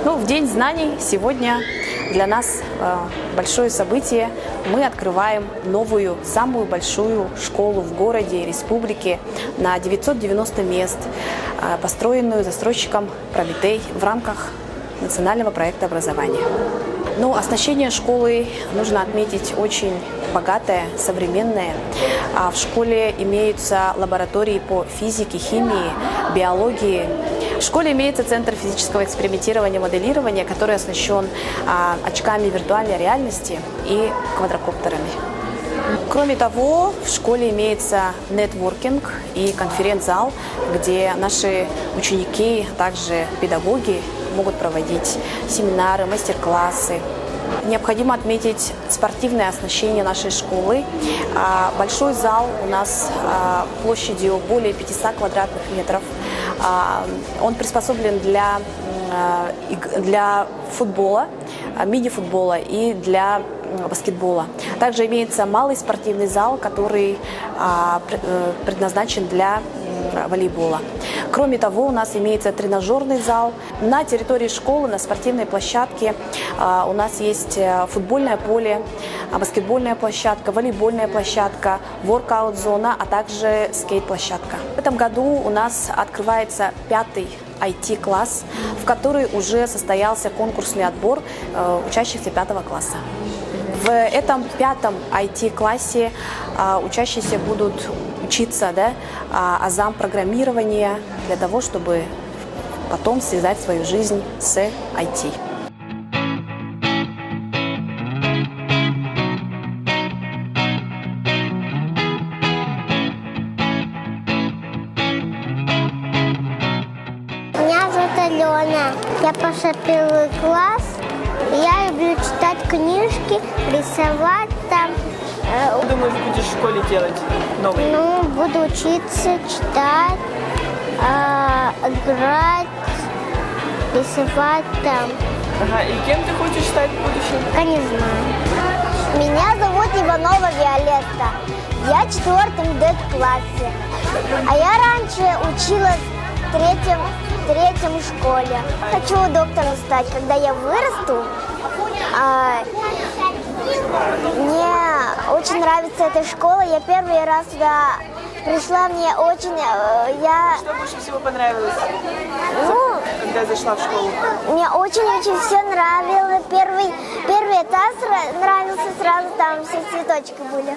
Ну, в День знаний сегодня для нас большое событие. Мы открываем новую, самую большую школу в городе и республике на 990 мест, построенную застройщиком Прометей в рамках национального проекта образования. Ну, оснащение школы, нужно отметить, очень богатое, современное. В школе имеются лаборатории по физике, химии, биологии. В школе имеется центр физического экспериментирования и моделирования, который оснащен очками виртуальной реальности и квадрокоптерами. Кроме того, в школе имеется нетворкинг и конференц-зал, где наши ученики, а также педагоги могут проводить семинары, мастер-классы. Необходимо отметить спортивное оснащение нашей школы. Большой зал у нас площадью более 500 квадратных метров. Он приспособлен для футбола, мини-футбола и для баскетбола. Также имеется малый спортивный зал, который предназначен для волейбола. Кроме того, у нас имеется тренажерный зал. На территории школы, на спортивной площадке у нас есть футбольное поле, баскетбольная площадка, волейбольная площадка, воркаут-зона, а также скейт-площадка. В этом году у нас открывается 5-й IT-класс, в который уже состоялся конкурсный отбор учащихся 5 класса. В этом 5-м IT-классе учащиеся будут учиться азам программирования для того, чтобы потом связать свою жизнь с IT. Меня зовут Алена. Я пошла в 1 класс. Я люблю читать книжки, рисовать там. Что думаешь, будешь в школе делать новый? Ну, буду учиться, читать, играть, рисовать там. Ага, и кем ты хочешь стать в будущем? Я не знаю. Меня зовут Иванова Виолетта. Я в 4-м D-классе. А я раньше училась в 3-м школе. Хочу доктором стать, когда я вырасту. Мне очень нравится эта школа. Я первый раз сюда пришла, мне очень... Что больше всего понравилось, когда зашла в школу? Мне очень-очень все нравилось. Первый этаж нравился сразу, там все цветочки были.